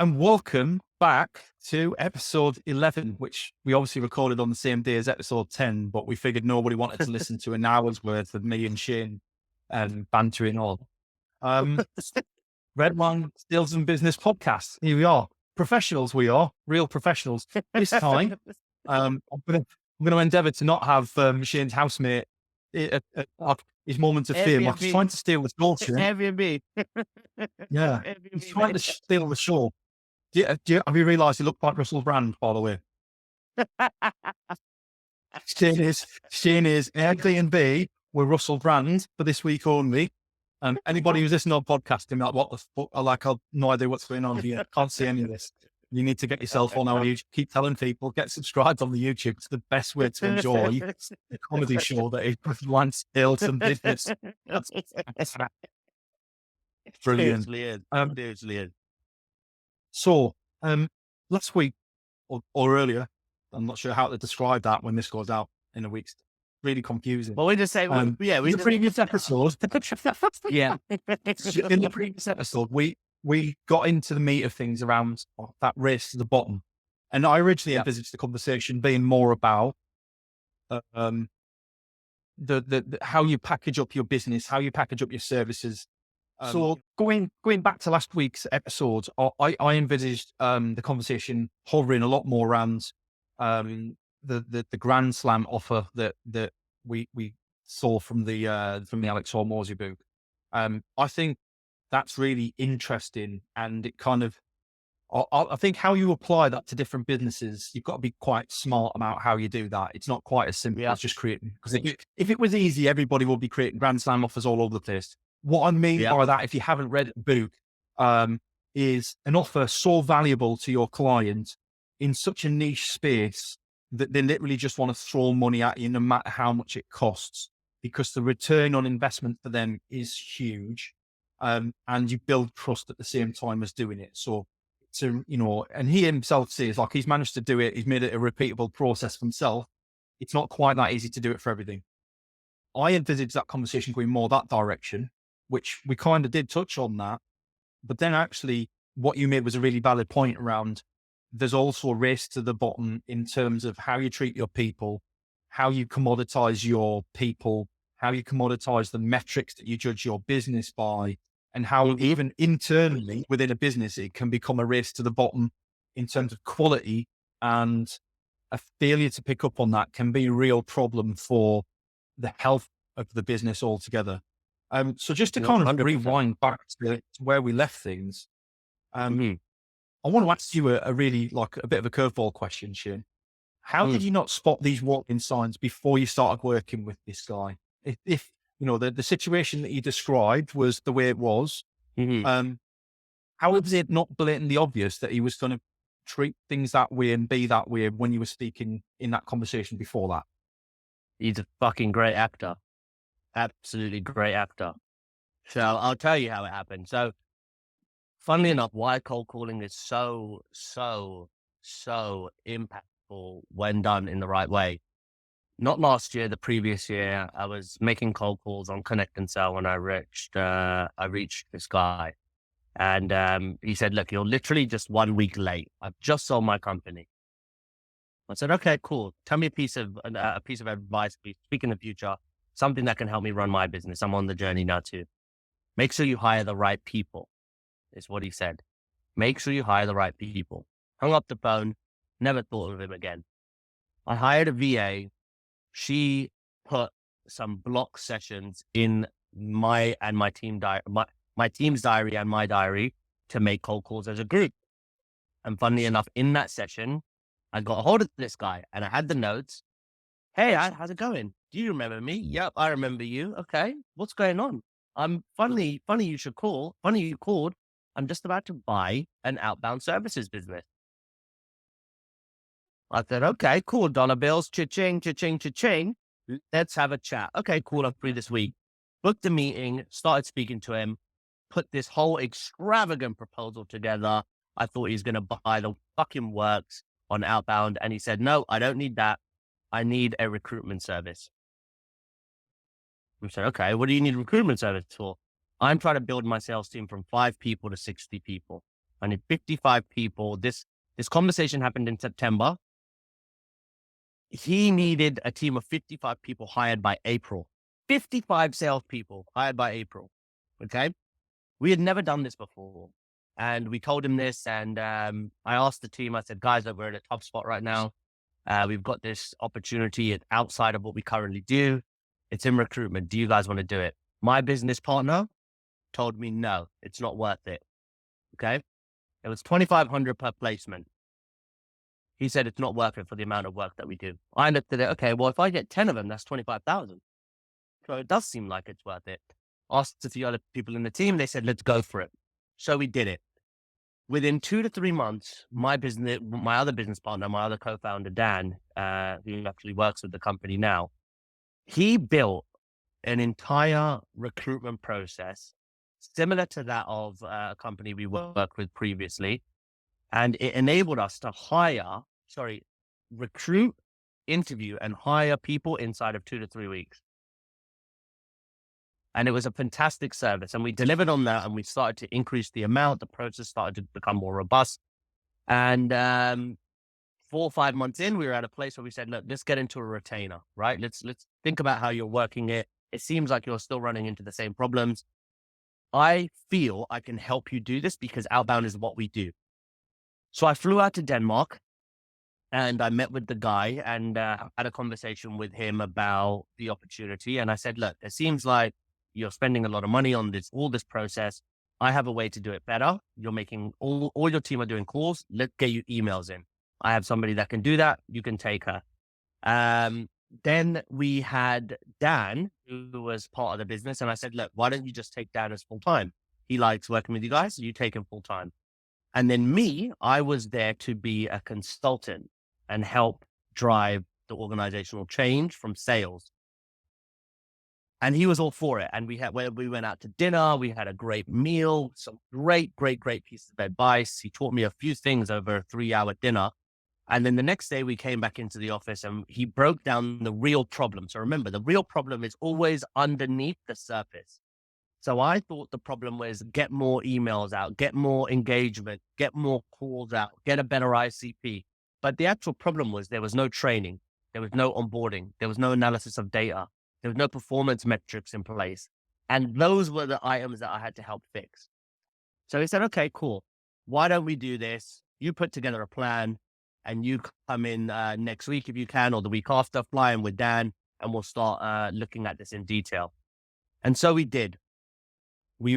and welcome back to episode 11, which we obviously recorded on the same day as episode 10, but we figured nobody wanted to listen to an hour's worth of me and Shane bantering all. Redline Sales and Business Podcast. Here we are. Professionals we are, real professionals. This time, I'm going to endeavour to not have Shane's housemate his moments of fame. Like he's trying to steal the show, Shane. Airbnb. Yeah, Airbnb, he's trying to steal the show. Have you realised he looked like Russell Brand, by the way? Shane is Airbnb with Russell Brand for this week only. Anybody who's listening on podcasting, like, what the fuck? I have no idea what's going on here. Can't see any of this. You need to get yourself on our YouTube. Keep telling people, get subscribed on the YouTube. It's the best way to enjoy the comedy show that is Lance Sales and Business. Brilliant. Seriously is. So, last week or earlier, I'm not sure how to describe that when this goes out in a week's. Really confusing. Well, we just say, the previous episode. Yeah. In the previous episode, we got into the meat of things around that race to the bottom. And I originally envisaged the conversation being more about the how you package up your business, how you package up your services. So going back to last week's episode, I envisaged the conversation hovering a lot more around the Grand Slam offer that we saw from the Alex Hormozy book. I think that's really interesting, and it kind of I think how you apply that to different businesses, you've got to be quite smart about how you do that. It's not quite as simple as just creating, because if it was easy, everybody would be creating Grand Slam offers all over the place. What I mean by that, if you haven't read the book, is an offer so valuable to your client in such a niche space that they literally just want to throw money at you no matter how much it costs, because the return on investment for them is huge. And you build trust at the same time as doing it. So, and he himself says, like, he's managed to do it. He's made it a repeatable process for himself. It's not quite that easy to do it for everything. I envisaged that conversation going more that direction, which we kind of did touch on that. But then actually what you made was a really valid point around there's also a race to the bottom in terms of how you treat your people, how you commoditize your people, how you commoditize the metrics that you judge your business by, and how even internally within a business, it can become a race to the bottom in terms of quality, and a failure to pick up on that can be a real problem for the health of the business altogether. So just to kind of 100%. Rewind back to where we left things, I want to ask you a really, like, a bit of a curveball question, Shane. How did you not spot these warning signs before you started working with this guy? If the situation that you described was the way it was, how was it not blatantly obvious that he was going to treat things that way and be that way when you were speaking in that conversation before that? He's a fucking great actor. Absolutely great actor. So I'll tell you how it happened. So, funnily enough, why cold calling is so impactful when done in the right way. Not last year, the previous year, I was making cold calls on Connect and Sell when I reached this guy. And he said, look, you're literally just 1 week late. I've just sold my company. I said, okay, cool. Tell me a piece of advice, please. Speak in the future, something that can help me run my business. I'm on the journey now too. Make sure you hire the right people, is what he said. Make sure you hire the right people. Hung up the phone, never thought of him again. I hired a VA. She put some block sessions in my team's diary and my diary to make cold calls as a group. And funnily enough, in that session, I got a hold of this guy and I had the notes. Hey, how's it going? Do you remember me? Yep, I remember you. Okay, what's going on? Funny you should call. Funny you called. I'm just about to buy an outbound services business. I said, okay, cool. Dollar bills, cha-ching, cha-ching, cha-ching. Let's have a chat. Okay, cool. I'm free this week. Booked a meeting, started speaking to him, put this whole extravagant proposal together. I thought he was going to buy the fucking works on outbound. And he said, no, I don't need that. I need a recruitment service. I said, okay, what do you need a recruitment service for? I'm trying to build my sales team from 5 people to 60 people. I need 55 people. This conversation happened in September. He needed a team of 55 people hired by April. 55 salespeople hired by April. Okay. We had never done this before. And we told him this. And I asked the team, I said, guys, we're in a tough spot right now. We've got this opportunity outside of what we currently do. It's in recruitment. Do you guys want to do it? My business partner told me, no, it's not worth it. Okay. It was 2,500 per placement. He said, it's not worth it for the amount of work that we do. I looked at it. Okay, well, if I get 10 of them, that's 25,000. So it does seem like it's worth it. Asked a few other people in the team. They said, let's go for it. So we did it. Within 2 to 3 months, my other business partner, my other co-founder, Dan, who actually works with the company now, he built an entire recruitment process similar to that of a company we worked with previously. And it enabled us to recruit, interview, and hire people inside of 2 to 3 weeks. And it was a fantastic service. And we delivered on that, and we started to increase the amount. The process started to become more robust. And 4 or 5 months in, we were at a place where we said, look, let's get into a retainer, right? Let's think about how you're working it. It seems like you're still running into the same problems. I feel I can help you do this because outbound is what we do. So I flew out to Denmark and I met with the guy and had a conversation with him about the opportunity. And I said, look, it seems like you're spending a lot of money on all this process. I have a way to do it better. You're making all your team are doing calls. Let's get you emails in. I have somebody that can do that. You can take her. Then we had Dan, who was part of the business. And I said, look, why don't you just take Dan as full time? He likes working with you guys. So you take him full time. And then I was there to be a consultant and help drive the organizational change from sales. And he was all for it. And we went out to dinner. We had a great meal, some great pieces of advice. He taught me a few things over a 3-hour dinner. And then the next day we came back into the office and he broke down the real problem. So remember, the real problem is always underneath the surface. So I thought the problem was get more emails out, get more engagement, get more calls out, get a better ICP. But the actual problem was there was no training. There was no onboarding. There was no analysis of data. There was no performance metrics in place. And those were the items that I had to help fix. So he said, okay, cool. Why don't we do this? You put together a plan and you come in next week if you can, or the week after, fly in with Dan, and we'll start looking at this in detail. And so we did.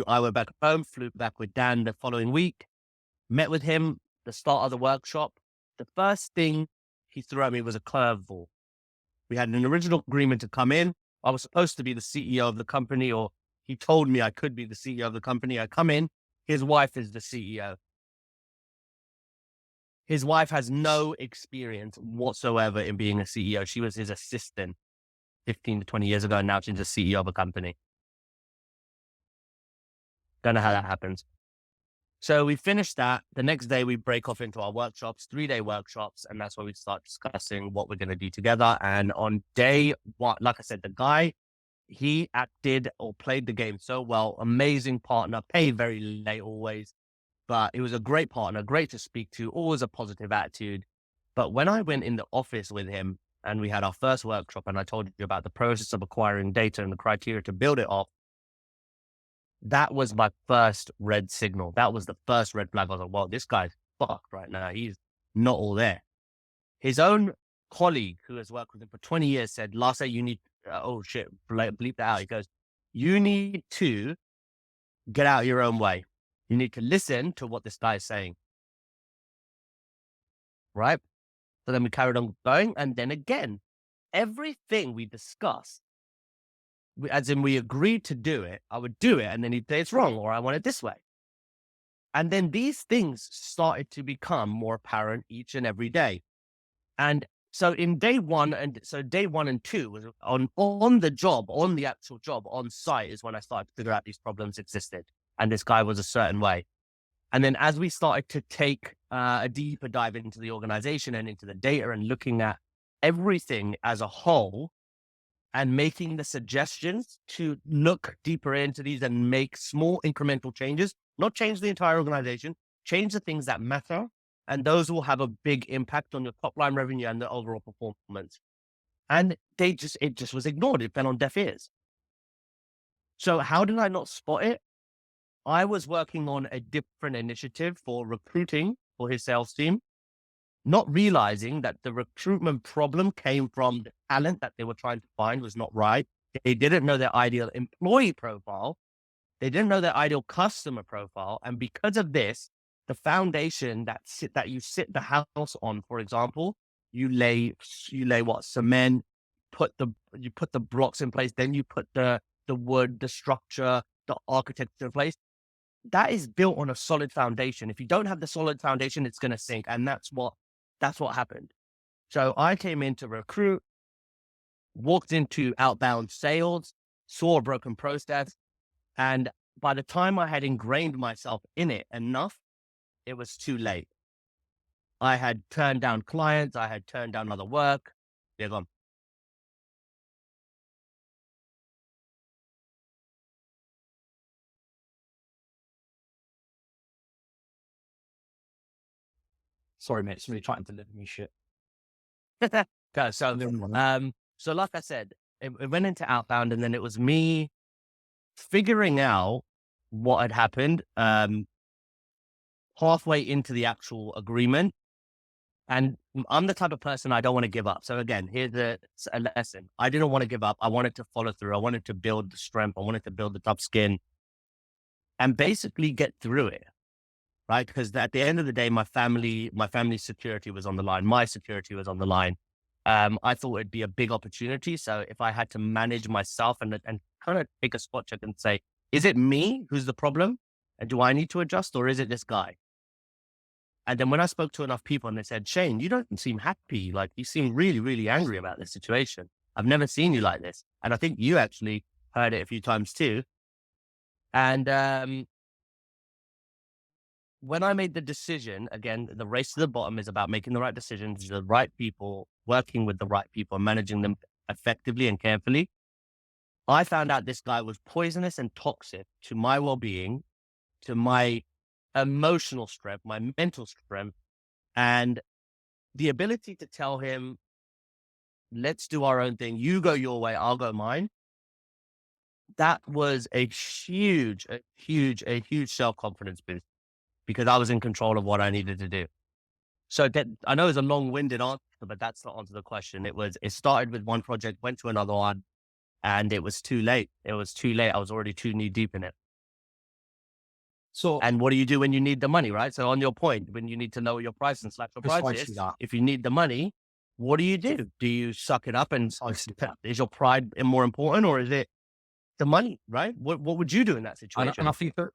I went back home, flew back with Dan the following week, met with him, the start of the workshop. The first thing he threw at me was a curveball. We had an original agreement to come in. I was supposed to be the CEO of the company, or he told me I could be the CEO of the company. I come in, his wife is the CEO. His wife has no experience whatsoever in being a CEO. She was his assistant 15 to 20 years ago, and now she's the CEO of a company. Don't know how that happens. So we finished that. The next day we break off into our workshops, 3-day workshops. And that's where we start discussing what we're going to do together. And on day one, like I said, the guy, he acted or played the game so well. Amazing partner, paid very late always, but he was a great partner, great to speak to, always a positive attitude. But when I went in the office with him and we had our first workshop and I told you about the process of acquiring data and the criteria to build it off, that was my first red signal. That was the first red flag. I was like, well, this guy's fucked right now. He's not all there. His own colleague who has worked with him for 20 years said, Lasse, you need, oh shit, bleep that out. He goes, you need to get out of your own way. You need to listen to what this guy is saying. Right? So then we carried on going. And then again, everything we discussed, as in we agreed to do it, I would do it. And then he'd say it's wrong, or I want it this way. And then these things started to become more apparent each and every day. And so in day 1 and 2 was on the job, on the actual job, on site is when I started to figure out these problems existed. And this guy was a certain way. And then as we started to take a deeper dive into the organization and into the data and looking at everything as a whole and making the suggestions to look deeper into these and make small incremental changes, not change the entire organization, change the things that matter, and those will have a big impact on your top line revenue and the overall performance. And it just was ignored. It fell on deaf ears. So how did I not spot it? I was working on a different initiative for recruiting for his sales team, not realizing that the recruitment problem came from the talent that they were trying to find was not right. They didn't know their ideal employee profile. They didn't know their ideal customer profile. And because of this, the foundation that you sit the house on, for example, you lay what? Cement, you put the blocks in place, then you put the wood, the structure, the architecture in place. That is built on a solid foundation. If you don't have the solid foundation, it's going to sink. And that's what happened. So I came in to recruit, walked into outbound sales, saw a broken process. And by the time I had ingrained myself in it enough, it was too late. I had turned down clients. I had turned down other work. They're gone. Sorry, mate. Somebody trying to deliver me shit. Okay, so like I said, it went into outbound, and then it was me figuring out what had happened halfway into the actual agreement. And I'm the type of person, I don't want to give up. So again, here's a lesson. I didn't want to give up. I wanted to follow through. I wanted to build the strength. I wanted to build the tough skin and basically get through it. Right. Because at the end of the day, my family's security was on the line. My security was on the line. I thought it'd be a big opportunity. So if I had to manage myself and kind of take a spot check and say, is it me who's the problem? And do I need to adjust, or is it this guy? And then when I spoke to enough people and they said, Shane, you don't seem happy. Like, you seem really, really angry about this situation. I've never seen you like this. And I think you actually heard it a few times too. And when I made the decision, again, the race to the bottom is about making the right decisions, the right people, working with the right people, and managing them effectively and carefully. I found out this guy was poisonous and toxic to my well-being, to my emotional strength, my mental strength, and the ability to tell him, let's do our own thing. You go your way, I'll go mine. That was a huge self-confidence boost, because I was in control of what I needed to do. So I know it's a long-winded answer, but that's not answer the question. It started with one project, went to another one, and it was too late. I was already too knee deep in it. So, and what do you do when you need the money, right? So on your point, when you need to know your price and slash your prices, if you need the money, what do? Do you suck it up and is your pride more important, or is it the money, right? What would you do in that situation? And I think that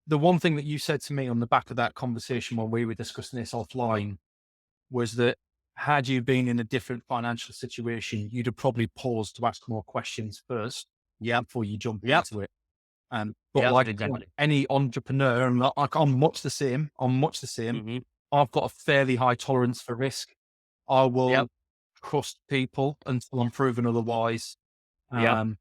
the one thing that you said to me on the back of that conversation when we were discussing this offline was that had you been in a different financial situation, you'd have probably paused to ask more questions first, before you jump into it. But exactly. Any entrepreneur, and like I'm much the same. Mm-hmm. I've got a fairly high tolerance for risk. I will trust people until I'm proven otherwise. And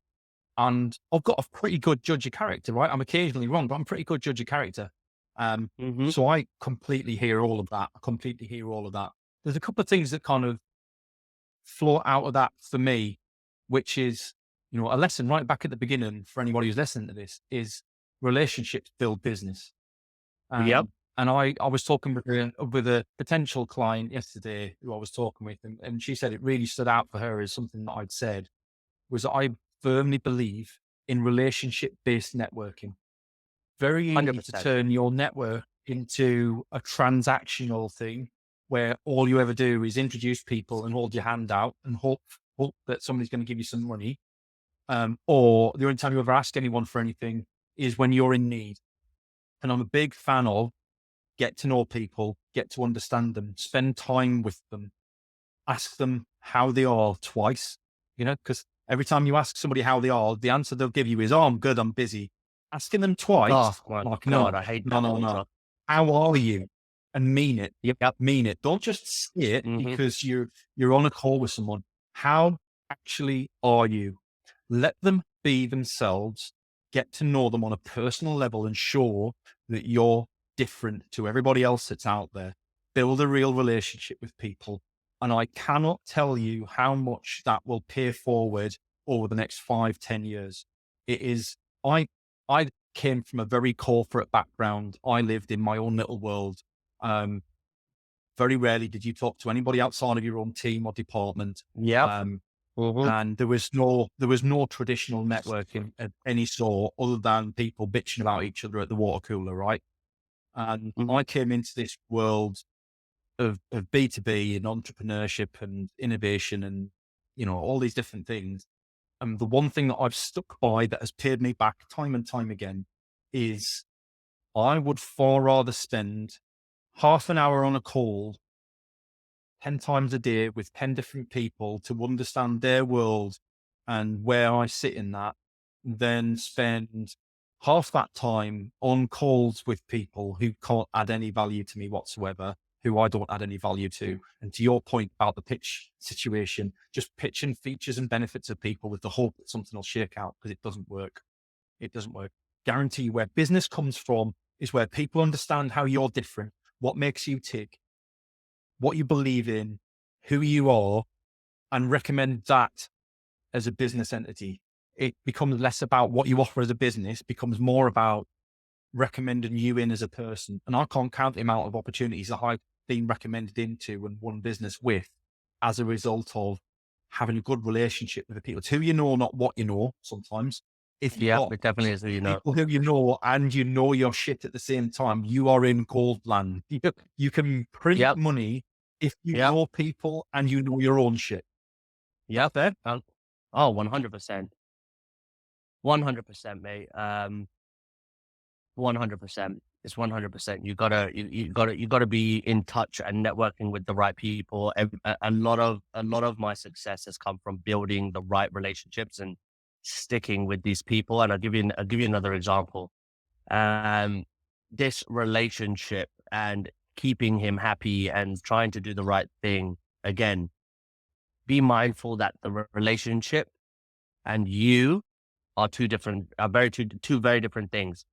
I've got a pretty good judge of character, right? I'm occasionally wrong, but I'm a pretty good judge of character. So I completely hear all of that. There's a couple of things that kind of float out of that for me, which is, a lesson right back at the beginning for anybody who's listening to this is relationships build business. And I was talking with a potential client yesterday who I was talking with, and she said it really stood out for her as something that I'd said, was that I firmly believe in relationship-based networking. Very easy 100%. to turn your network into a transactional thing where all you ever do is introduce people and hold your hand out and hope that somebody's going to give you some money. Or the only time you ever ask anyone for anything is when you're in need. And I'm a big fan of get to know people, get to understand them, spend time with them, ask them how they are twice, because every time you ask somebody how they are, the answer they'll give you is, oh, I'm good, I'm busy. Asking them twice, God, I hate that. No. How are you? And mean it. Mean it. Don't just say it because you're on a call with someone. How actually are you? Let them be themselves, get to know them on a personal level and show that you're different to everybody else that's out there. Build a real relationship with people. And I cannot tell you how much that will pay forward over the next 5-10 years. It is, I came from a very corporate background. I lived in my own little world. Very rarely did you talk to anybody outside of your own team or department. Yep. And there was no traditional networking of any sort other than people bitching about each other at the water cooler, right? And I came into this world of B2B and entrepreneurship and innovation and, all these different things. And the one thing that I've stuck by that has paid me back time and time again is I would far rather spend half an hour on a call 10 times a day with 10 different people to understand their world and where I sit in that, than spend half that time on calls with people who can't add any value to me whatsoever, who I don't add any value to. And to your point about the pitch situation, just pitching features and benefits of people with the hope that something will shake out, because it doesn't work. It doesn't work. Guarantee you, where business comes from is where people understand how you're different, what makes you tick, what you believe in, who you are, and recommend that as a business entity. It becomes less about what you offer as a business, becomes more about recommending you in as a person. And I can't count the amount of opportunities that I've been recommended into and won business with as a result of having a good relationship with the people. It's who you know, not what you know sometimes. If you've got it definitely is who you know. people who you know and you know your shit at the same time, you are in gold land. You can print money if you know people and you know your own shit. Yeah, fair. 100%. 100%, mate. 100%. It's 100%. You gotta be in touch and networking with the right people. A lot of my success has come from building the right relationships and sticking with these people. And I'll give you another example. This relationship and keeping him happy and trying to do the right thing. Again, be mindful that the relationship and you are two very different things.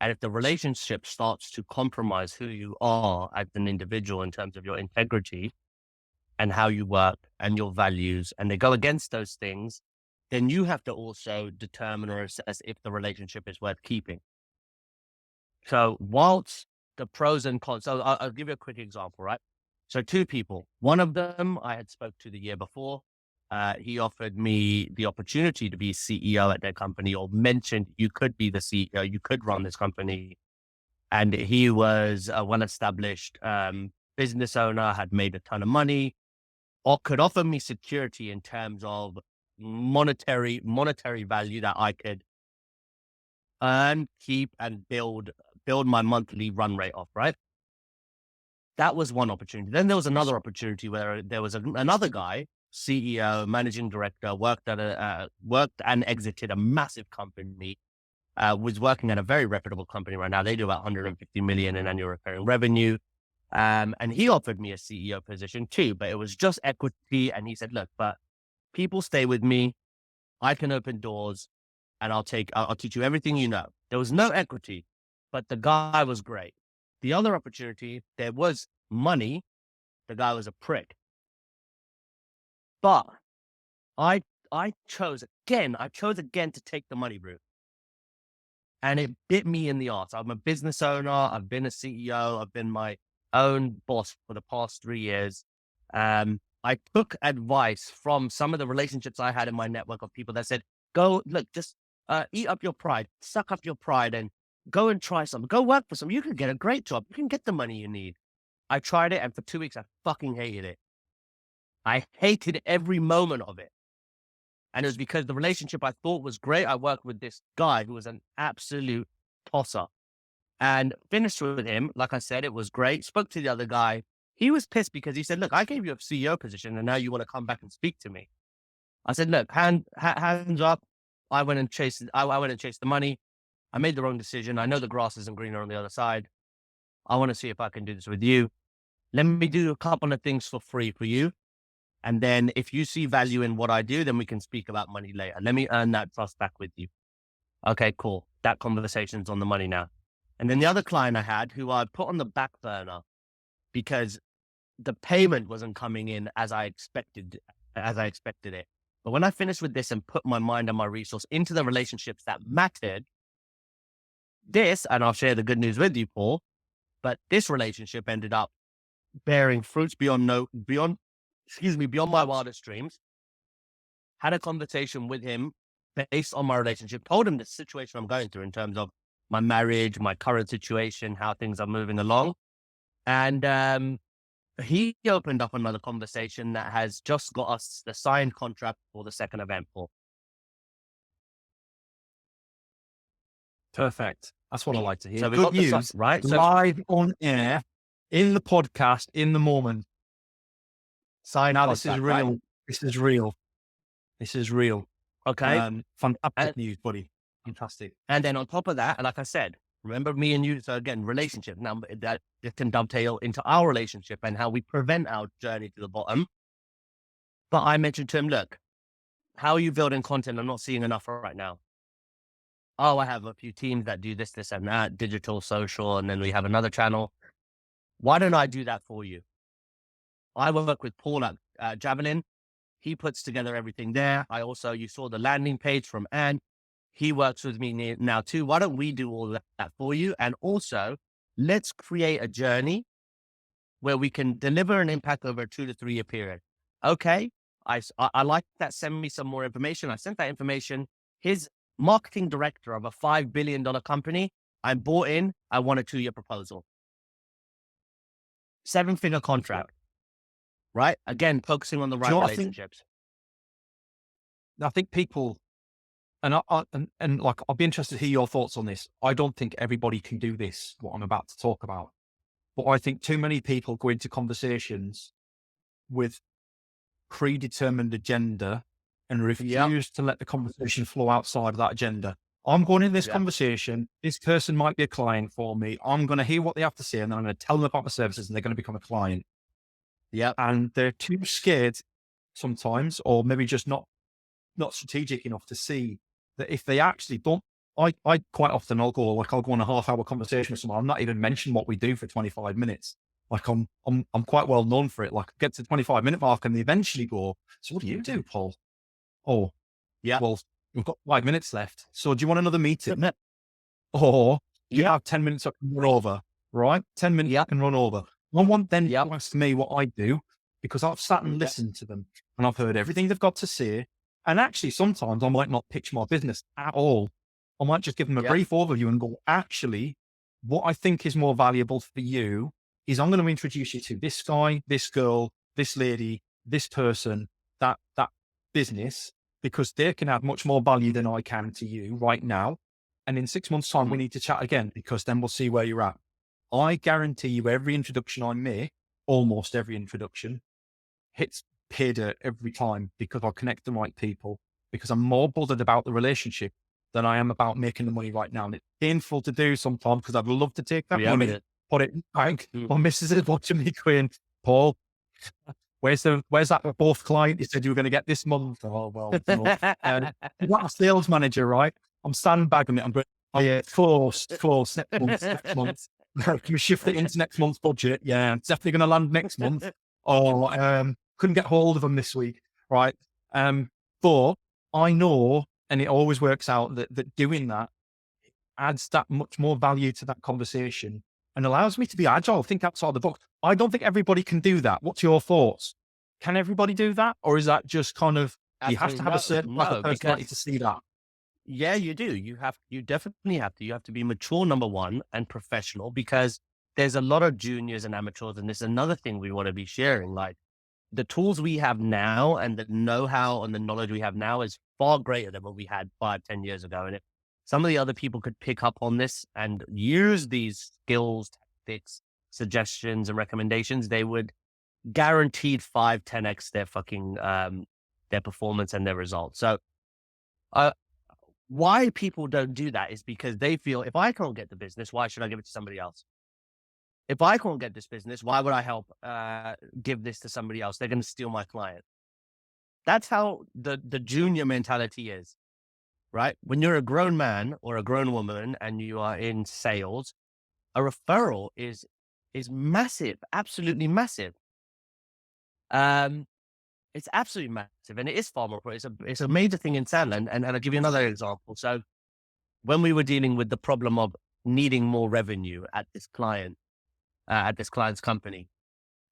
And if the relationship starts to compromise who you are as an individual in terms of your integrity and how you work and your values, and they go against those things, then you have to also determine or assess if the relationship is worth keeping. So whilst the pros and cons, so I'll give you a quick example, right? So two people, one of them I had spoke to the year before. He offered me the opportunity to be CEO at their company, or mentioned you could be the CEO, you could run this company. And he was a well-established business owner, had made a ton of money, or could offer me security in terms of monetary value that I could earn, keep, and build my monthly run rate off, right? That was one opportunity. Then there was another opportunity where there was another guy, CEO, managing director, worked and exited a massive company, was working at a very reputable company right now. They do about 150 million in annual recurring revenue. And he offered me a CEO position too, but it was just equity. And he said, look, but people stay with me. I can open doors and I'll teach you everything you know. There was no equity, but the guy was great. The other opportunity, there was money. The guy was a prick. But I chose again to take the money route. And it bit me in the ass. I'm a business owner. I've been a CEO. I've been my own boss for the past 3 years. I took advice from some of the relationships I had in my network of people that said, go, look, just eat up your pride, suck up your pride, and go and try something. Go work for something. You can get a great job. You can get the money you need. I tried it, and for 2 weeks, I fucking hated it. I hated every moment of it. And it was because the relationship I thought was great. I worked with this guy who was an absolute tosser, and finished with him. Like I said, it was great. Spoke to the other guy. He was pissed because he said, look, I gave you a CEO position and now you want to come back and speak to me. I said, look, hands up. I went and chased the money. I made the wrong decision. I know the grass isn't greener on the other side. I want to see if I can do this with you. Let me do a couple of things for free for you. And then if you see value in what I do, then we can speak about money later. Let me earn that trust back with you. Okay, cool. That conversation's on the money now. And then the other client I had, who I put on the back burner because the payment wasn't coming in as I expected it. But when I finished with this and put my mind and my resource into the relationships that mattered, and I'll share the good news with you, Paul, but this relationship ended up bearing fruits beyond my wildest dreams. Had a conversation with him based on my relationship, told him the situation I'm going through in terms of my marriage, my current situation, how things are moving along. And he opened up another conversation that has just got us the signed contract for the second event, Paul. Perfect. That's what I like to hear. So we Good got the news, right? So live on air, in the podcast, in the moment. signed Now, contract, this is real. right? This is real. This is real. Okay. Fantastic news, buddy. Fantastic. And then on top of that, like I said, remember me and you, so again, relationship. Now that it can dovetail into our relationship and how we prevent our journey to the bottom. But I mentioned to him, look, how are you building content? I'm not seeing enough right now. Oh, I have a few teams that do this, this, and that, digital, social, and then we have another channel. Why don't I do that for you? I work with Paul at Javelin. He puts together everything there. You saw the landing page from Anne. He works with me now too. Why don't we do all that for you? And also, let's create a journey where we can deliver an impact over a 2 to 3 year period. Okay, I like that. Send me some more information. I sent that information. His marketing director of a $5 billion company, I'm bought in. I want a 2-year proposal. 7-figure contract, right? Again, focusing on the right relationships. I think people, and like, I'll be interested to hear your thoughts on this. I don't think everybody can do this, what I'm about to talk about. But I think too many people go into conversations with predetermined agenda and refuse to let the conversation flow outside of that agenda. I'm going in this conversation. This person might be a client for me. I'm going to hear what they have to say, and then I'm going to tell them about my services, and they're going to become a client. Yeah. And they're too scared sometimes, or maybe just not strategic enough to see that if they actually don't, I quite often I'll go on a half-hour conversation with someone. I'm not even mentioning what we do for 25 minutes. Like I'm quite well known for it. Like I get to the 25-minute mark and they eventually go, so what do you do, Paul? Oh, yeah. Well, we've got 5 minutes left. So do you want another meeting? Or do you have 10 minutes I can run over? Right? 10 minutes I can run over. I want them to ask me what I do, because I've sat and listened to them and I've heard everything they've got to say. And actually, sometimes I might not pitch my business at all. I might just give them a brief overview and go, actually, what I think is more valuable for you is I'm going to introduce you to this guy, this girl, this lady, this person, that business, because they can add much more value than I can to you right now. And in 6 months' time, we need to chat again, because then we'll see where you're at. I guarantee you every introduction I make, almost every introduction, hits pay dirt every time, because I connect the right people, because I'm more bothered about the relationship than I am about making the money right now. And it's painful to do sometimes, because I'd love to take that money, put it in the bank. My missus is watching me going, Paul, where's that fourth client you said you were going to get this month? Oh, well, no. I'm not a sales manager, right? I'm sandbagging it. I'm going, oh yeah, close, next month. Can you shift it into next month's budget? Yeah, it's definitely going to land next month. Couldn't get hold of them this week, right? But I know, and it always works out, that doing that adds that much more value to that conversation and allows me to be agile, think outside the box. I don't think everybody can do that. What's your thoughts? Can everybody do that? Or is that just kind of, you have to have a certain personality to see that? Yeah, you do. You definitely have to. You have to be mature, number one, and professional, because there's a lot of juniors and amateurs. And this is another thing we want to be sharing. Like, the tools we have now and the know-how and the knowledge we have now is far greater than what we had 5-10 years ago. And if some of the other people could pick up on this and use these skills, tactics, suggestions, and recommendations, they would guaranteed 5-10x their fucking, their performance and their results. So, why people don't do that is because they feel, if I can't get the business, why should I give it to somebody else? If I can't get this business, why would I help give this to somebody else? They're going to steal my client. That's how the junior mentality is, right? When you're a grown man or a grown woman and you are in sales, a referral is massive, absolutely massive. It's absolutely massive, and it is far more. It's a major thing in Sandland. And I'll give you another example. So when we were dealing with the problem of needing more revenue at this client's company,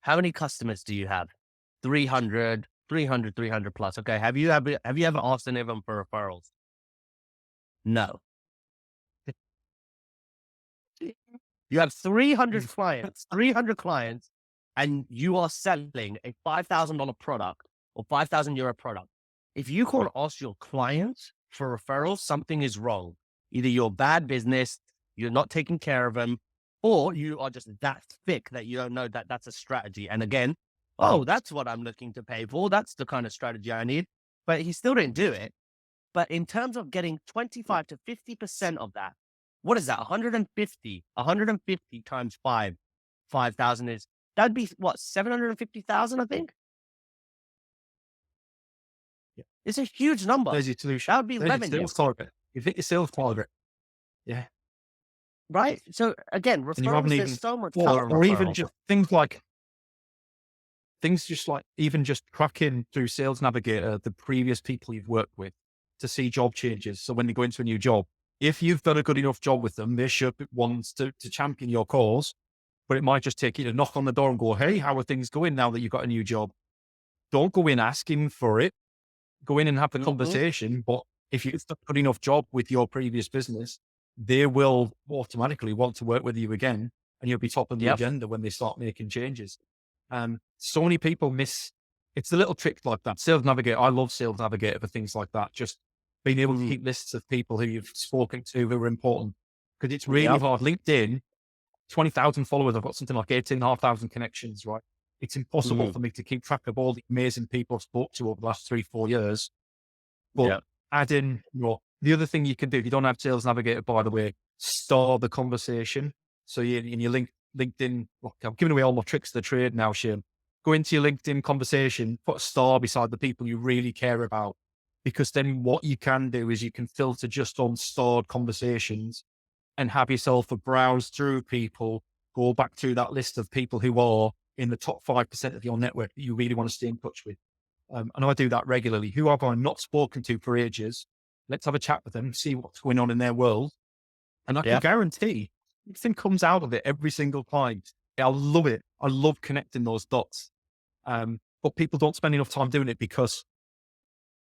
how many customers do you have? 300 plus. Okay. Have you ever asked any of them for referrals? No. You have 300 clients, and you are selling a $5,000 product or €5,000 product. If you can't ask your clients for referrals, something is wrong. Either you're bad business, you're not taking care of them, or you are just that thick that you don't know that that's a strategy. And again, oh, that's what I'm looking to pay for. That's the kind of strategy I need. But he still didn't do it. But in terms of getting 25 to 50% of that, what is that? 150 times 5,000 is, that'd be what? 750,000, I think. Yeah. It's a huge number. There's your solution. That would be There's your revenue. sales target. You think your sales target. Yeah. Right. So again, And you haven't referrals, even, there's so much power in or even referrals. just things just like even just tracking through Sales Navigator the previous people you've worked with to see job changes. So when they go into a new job, if you've done a good enough job with them, they should want to champion your cause. But it might just take you to knock on the door and go, hey, how are things going now that you've got a new job? Don't go in asking for it. Go in and have the conversation. But if you've done a good enough job with your previous business, they will automatically want to work with you again, and you'll be top of the agenda when they start making changes. So many people miss. It's the little tricks like that. Sales Navigator. I love Sales Navigator for things like that. Just being able to keep lists of people who you've spoken to who are important, because it's really hard. LinkedIn, 20,000 followers. I've got something like 18,500 connections, right? It's impossible for me to keep track of all the amazing people I've spoke to over the last 3-4 years. But add in, the other thing you can do, if you don't have Sales Navigator, by the way, star the conversation. So in your LinkedIn, look, I'm giving away all my tricks of the trade now, Shane. Go into your LinkedIn conversation, put a star beside the people you really care about, because then what you can do is you can filter just on starred conversations and have yourself a browse through people, go back through that list of people who are in the top 5% of your network that you really want to stay in touch with. And I do that regularly. Who have I not spoken to for ages? Let's have a chat with them, see what's going on in their world. And I can guarantee something comes out of it every single time. I love it. I love connecting those dots. But people don't spend enough time doing it because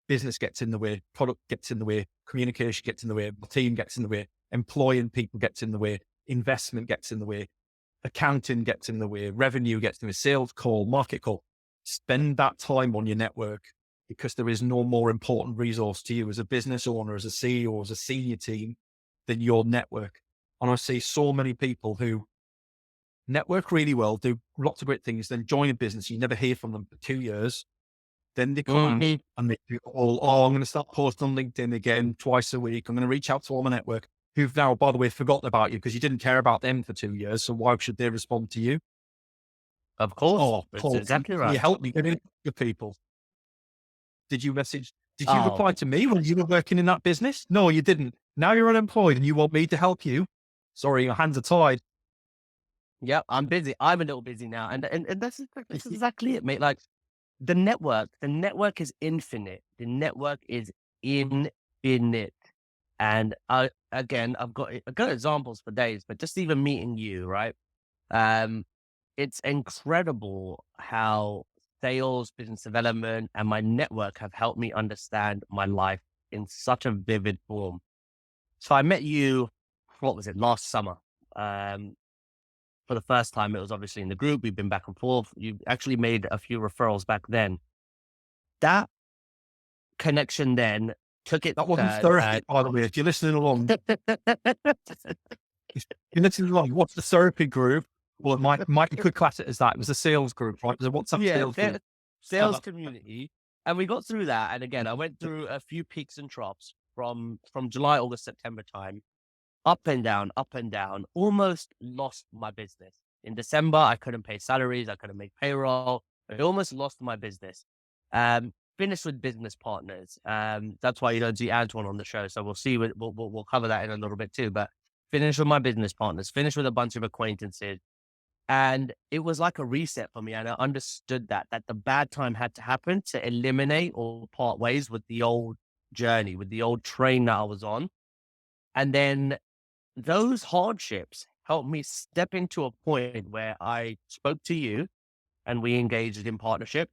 business gets in the way, product gets in the way, communication gets in the way, the team gets in the way, employing people gets in the way, investment gets in the way, accounting gets in the way, revenue gets in the way, sales call, market call. Spend that time on your network, because there is no more important resource to you as a business owner, as a CEO, as a senior team than your network. And I see so many people who network really well, do lots of great things, then join a business. You never hear from them for 2 years. Then they come and they do I'm going to start posting on LinkedIn again twice a week. I'm going to reach out to all my network who've now, by the way, forgotten about you because you didn't care about them for 2 years. So why should they respond to you? Of course. Oh, That's exactly right. Can you help me get in with people? Did you reply to me when you were working in that business? No, you didn't. Now you're unemployed and you want me to help you. Sorry, your hands are tied. Yeah, I'm busy. I'm a little busy now. And that's exactly it, mate. Like the network is infinite. The network is infinite. And I've got examples for days, but just even meeting you, right? It's incredible how sales, business development, and my network have helped me understand my life in such a vivid form. So I met you, what was it, last summer? For the first time, it was obviously in the group. We've been back and forth. You actually made a few referrals back then. That connection then took it. That wasn't therapy, by the way. If you're listening along, what's the therapy group? Well, Mike could class it as that. It was a sales group, right? It was a WhatsApp sales group. Sales community. And we got through that. And again, I went through a few peaks and troughs from July, August, September time. Up and down, almost lost my business. In December, I couldn't pay salaries. I couldn't make payroll. I almost lost my business. Finished with business partners. That's why you don't see Antoine on the show. So we'll see. We'll cover that in a little bit too. But finished with my business partners, finished with a bunch of acquaintances. And it was like a reset for me. And I understood that the bad time had to happen to eliminate or part ways with the old journey, with the old train that I was on. And then those hardships helped me step into a point where I spoke to you and we engaged in partnership.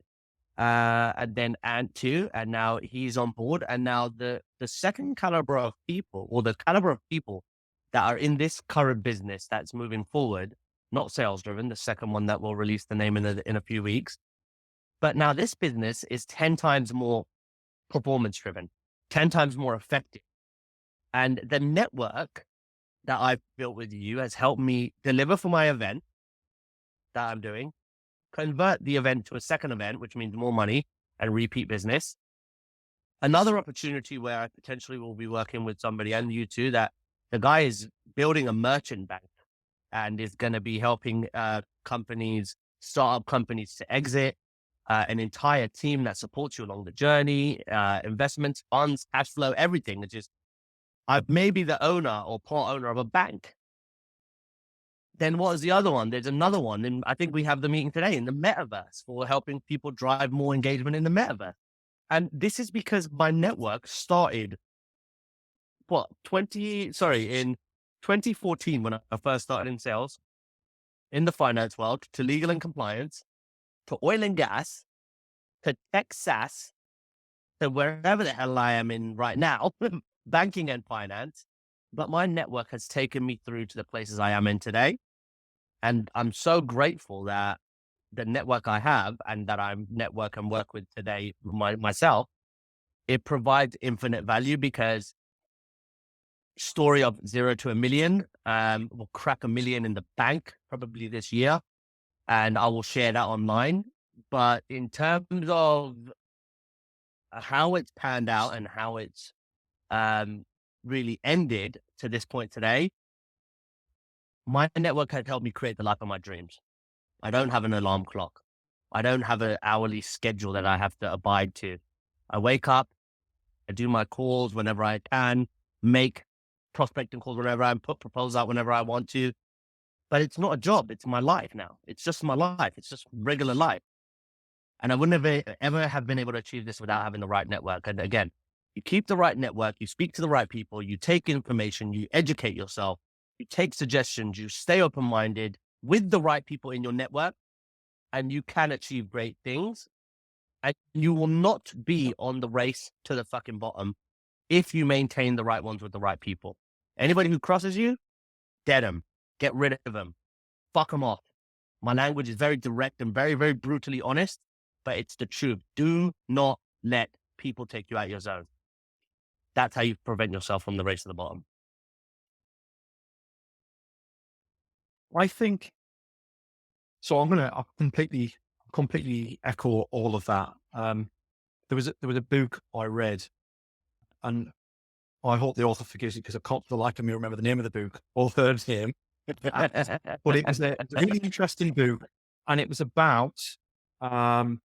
And then Ant too, and now he's on board. And now the second caliber of people, or the caliber of people that are in this current business that's moving forward, not sales driven, the second one that will release the name in a few weeks. But now this business is 10 times more performance driven, 10 times more effective. And the network that I've built with you has helped me deliver for my event that I'm doing, convert the event to a second event, which means more money and repeat business. Another opportunity where I potentially will be working with somebody, and you too, that the guy is building a merchant bank and is going to be helping companies, startup companies to exit, an entire team that supports you along the journey, investments, funds, cash flow, everything. It's just, I may be the owner or part owner of a bank. Then what is the other one? There's another one. And I think we have the meeting today in the metaverse for helping people drive more engagement in the metaverse. And this is because my network started, in 2014, when I first started in sales, in the finance world, to legal and compliance, to oil and gas, to tech SaaS, to wherever the hell I am in right now, banking and finance. But my network has taken me through to the places I am in today. And I'm so grateful that the network I have and that I network and work with today myself, it provides infinite value, because story of 0 to 1 million, will crack 1 million in the bank probably this year. And I will share that online. But in terms of how it's panned out and how it's really ended to this point today, my network has helped me create the life of my dreams. I don't have an alarm clock. I don't have an hourly schedule that I have to abide to. I wake up, I do my calls whenever I can, make prospecting calls whenever I put proposals out whenever I want to. But it's not a job. It's my life now. It's just my life. It's just regular life. And I wouldn't have ever have been able to achieve this without having the right network. And again, you keep the right network, you speak to the right people, you take information, you educate yourself, you take suggestions, you stay open-minded with the right people in your network, and you can achieve great things. And you will not be on the race to the fucking bottom if you maintain the right ones with the right people. Anybody who crosses you, dead them, get rid of them, fuck them off. My language is very direct and very, very brutally honest, but it's the truth. Do not let people take you out of your zone. That's how you prevent yourself from the race to the bottom. I think so. I'll completely echo all of that. There was a book I read, and I hope the author forgives me because I can't for the life of me remember the name of the book or third name. But it was a really interesting book, and it was about your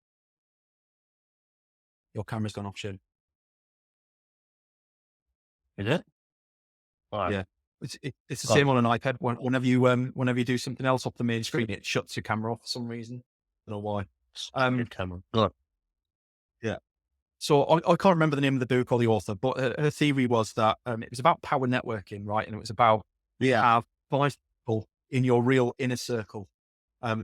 camera's gone off, Shane. Is it? Yeah. It's the same on an iPad. Whenever you do something else off the main screen, it shuts your camera off for some reason. I don't know why. Camera. Yeah. So I can't remember the name of the book or the author, but her theory was that it was about power networking, right? And it was about have 5 people in your real inner circle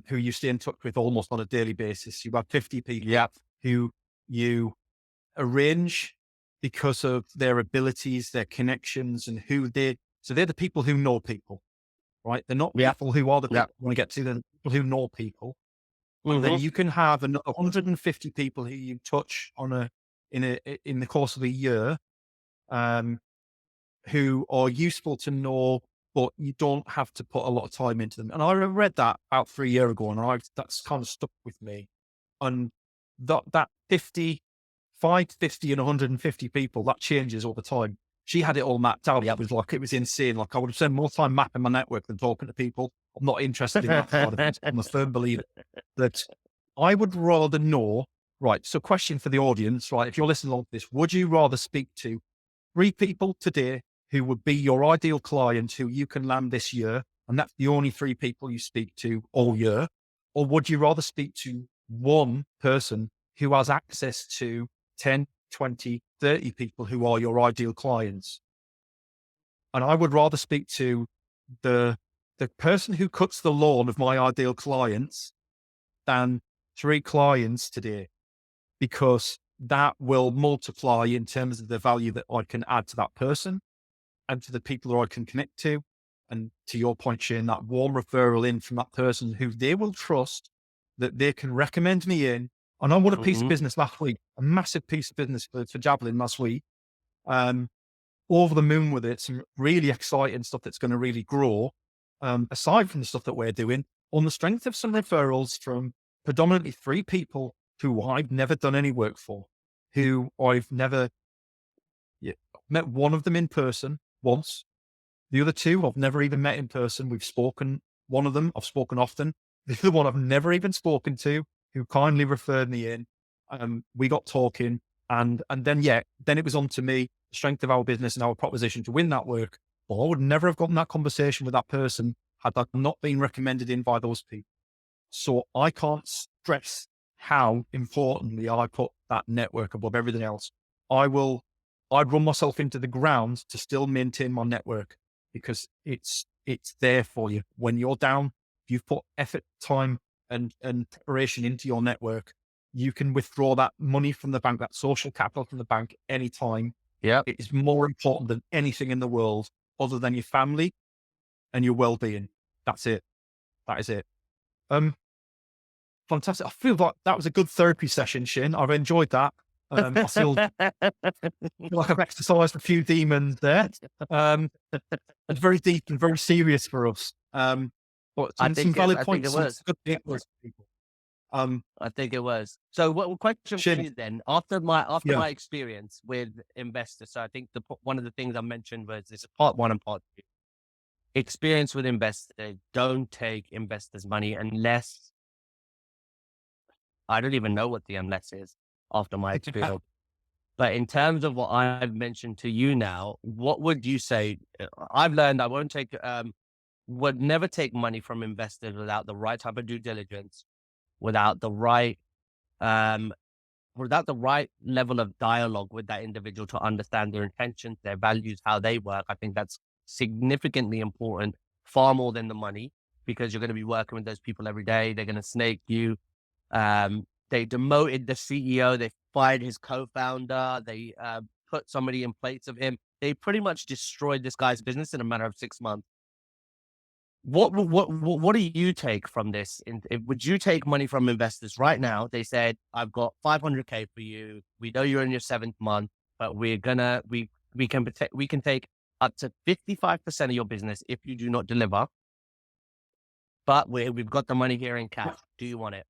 who you stay in touch with almost on a daily basis. You have 50 people who you arrange because of their abilities, their connections, and so they're the people who know people, right? They're not people who are the people you want to get to, they're the people who know people. And then you can have 150 people who you touch in the course of a year, who are useful to know, but you don't have to put a lot of time into them. And I read that about 3 years ago, and that's kind of stuck with me. And that 50, 50 and 150 people, that changes all the time. She had it all mapped out. It was insane. Like, I would have spent more time mapping my network than talking to people. I'm not interested in that part of it. I'm a firm believer that I would rather know, right? So question for the audience, right? If you're listening to this, would you rather speak to 3 people today who would be your ideal client who you can land this year, and that's the only 3 people you speak to all year? Or would you rather speak to one person who has access to 10, 20, 30 people who are your ideal clients? And I would rather speak to the person who cuts the lawn of my ideal clients than 3 clients today, because that will multiply in terms of the value that I can add to that person and to the people who I can connect to. And to your point, Shane, that warm referral in from that person who they will trust, that they can recommend me in. And I won a piece of business last week, a massive piece of business for Javelin last week. Over the moon with it, some really exciting stuff that's going to really grow. Aside from the stuff that we're doing, on the strength of some referrals from predominantly 3 people who I've never done any work for, who I've never met one of them in person once. The other 2 I've never even met in person. We've spoken. One of them I've spoken often. The other one I've never even spoken to, who kindly referred me in. We got talking, and then it was on to me, the strength of our business and our proposition to win that work. Well, I would never have gotten that conversation with that person had that not been recommended in by those people. So I can't stress how importantly I put that network above everything else. I'd run myself into the ground to still maintain my network, because it's there for you. When you're down, you've put effort, time and preparation into your network. You can withdraw that money from the bank, that social capital from the bank anytime. Yeah. It is more important than anything in the world other than your family and your well-being. That's it. That is it. Fantastic. I feel like that was a good therapy session, Shane. I've enjoyed that. I feel like I've exercised a few demons there. It's very deep and very serious for us. But some valid points. I think it was. People. I think it was. So what question for Shane, you then, after my experience with investors? So I think one of the things I mentioned was this part 1 and part 2. Experience with investors. Don't take investors' money unless, I don't even know what the unless is after my experience. But in terms of what I've mentioned to you now, what would you say? I've learned I would never take money from investors without the right type of due diligence, without the right level of dialogue with that individual to understand their intentions, their values, how they work. I think that's significantly important, far more than the money, because you're going to be working with those people every day. They're going to snake you. They demoted the CEO. They fired his co-founder. They put somebody in place of him. They pretty much destroyed this guy's business in a matter of 6 months. What do you take from this? Would you take money from investors right now? They said, I've got 500K for you. We know you're in your 7th month, but we can take up to 55% of your business if you do not deliver. But we've got the money here in cash. Do you want it?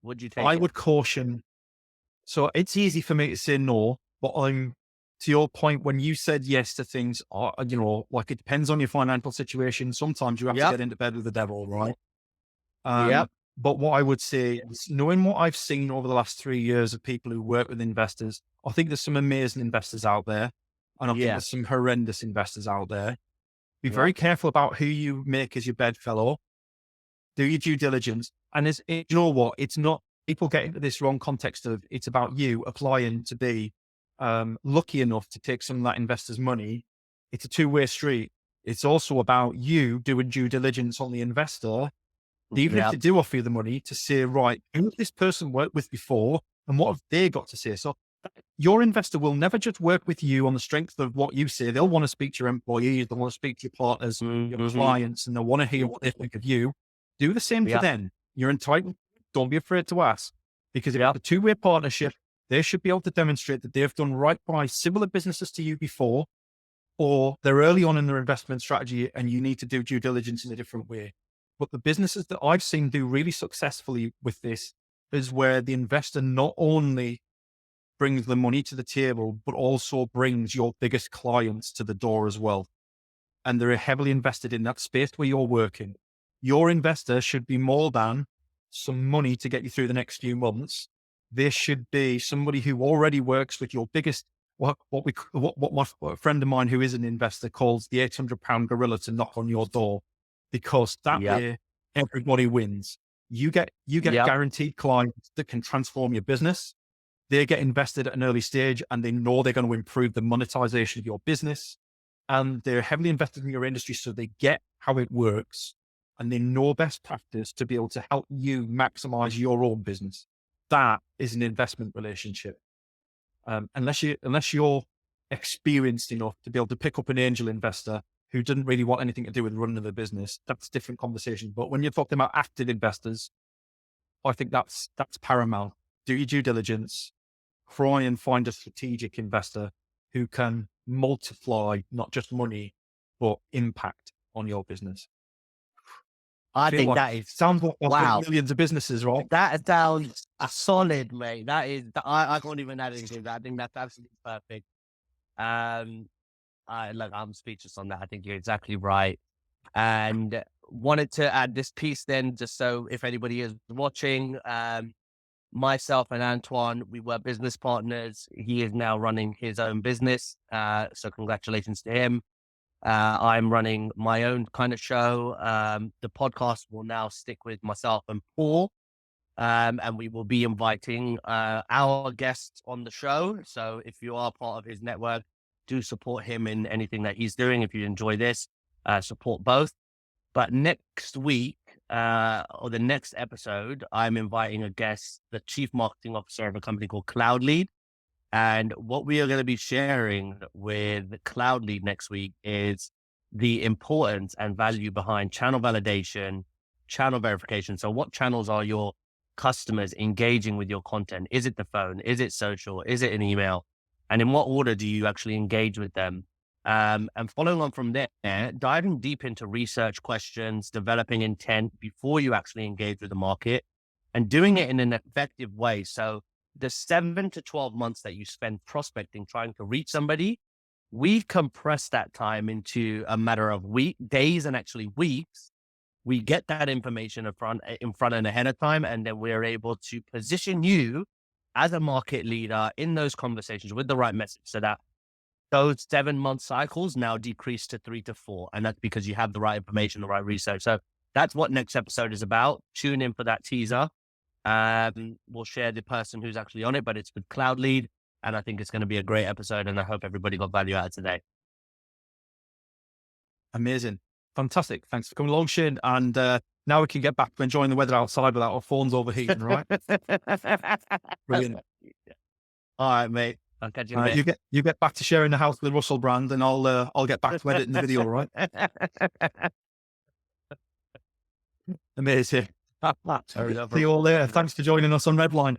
Would you take it? I would caution. So it's easy for me to say no, but to your point, when you said yes to things, like it depends on your financial situation. Sometimes you have to get into bed with the devil, right? But what I would say is, knowing what I've seen over the last 3 years of people who work with investors, I think there's some amazing investors out there. And I think there's some horrendous investors out there. Be very careful about who you make as your bedfellow. Do your due diligence. And you know what? It's not, people get into this wrong context of it's about you applying to be lucky enough to take some of that investor's money. It's a 2-way street. It's also about you doing due diligence on the investor, even if they do offer you the money, to say, right, who has this person worked with before and what have they got to say? So your investor will never just work with you on the strength of what you say. They'll want to speak to your employees, they'll want to speak to your partners, your clients, and they'll want to hear what they think of you. Do the same for them. You're entitled. Don't be afraid to ask, because if it's a 2-way partnership, they should be able to demonstrate that they've done right by similar businesses to you before, or they're early on in their investment strategy and you need to do due diligence in a different way. But the businesses that I've seen do really successfully with this is where the investor not only brings the money to the table, but also brings your biggest clients to the door as well. And they're heavily invested in that space where you're working. Your investor should be more than some money to get you through the next few months. They should be somebody who already works with your biggest what a friend of mine who is an investor calls the £800 gorilla to knock on your door, because that way everybody wins. You get guaranteed clients that can transform your business. They get invested at an early stage and they know they're going to improve the monetization of your business, and they're heavily invested in your industry. So they get how it works and they know best practice to be able to help you maximize your own business. That is an investment relationship. Unless you're experienced enough to be able to pick up an angel investor who didn't really want anything to do with running the business, that's a different conversation. But when you're talking about active investors, I think that's paramount. Do your due diligence, try and find a strategic investor who can multiply not just money, but impact on your business. I think that is sounds like wow. Millions of businesses, right? That sounds solid, mate. That is, I can't even add anything to that. I think that's absolutely perfect. I'm speechless on that. I think you're exactly right. And wanted to add this piece then, just so if anybody is watching, myself and Antoine, we were business partners. He is now running his own business. So congratulations to him. I'm running my own kind of show. The podcast will now stick with myself and Paul. And we will be inviting our guests on the show. So if you are part of his network, do support him in anything that he's doing. If you enjoy this, support both. But next week, or the next episode, I'm inviting a guest, the chief marketing officer of a company called CloudLead. And what we are going to be sharing with CloudLead next week is the importance and value behind channel validation, channel verification. So what channels are your customers engaging with your content? Is it the phone? Is it social? Is it an email? And in what order do you actually engage with them? And following on from there, diving deep into research questions, developing intent before you actually engage with the market, and doing it in an effective way. So the 7 to 12 months that you spend prospecting, trying to reach somebody, we've compressed that time into a matter of days and actually weeks. We get that information in front and ahead of time, and then we're able to position you as a market leader in those conversations with the right message, so that those 7-month cycles now decrease to 3 to 4. And that's because you have the right information, the right research. So that's what next episode is about. Tune in for that teaser. We'll share the person who's actually on it, but it's with CloudLead. And I think it's going to be a great episode. And I hope everybody got value out of today. Amazing. Fantastic. Thanks for coming along, Shane. And now we can get back to enjoying the weather outside without our phones overheating, right? Brilliant. All right, mate. I'll catch you in a bit. You get back to sharing the house with Russell Brand, and I'll get back to editing the video, right? Amazing. See you all later. Thanks for joining us on Redline.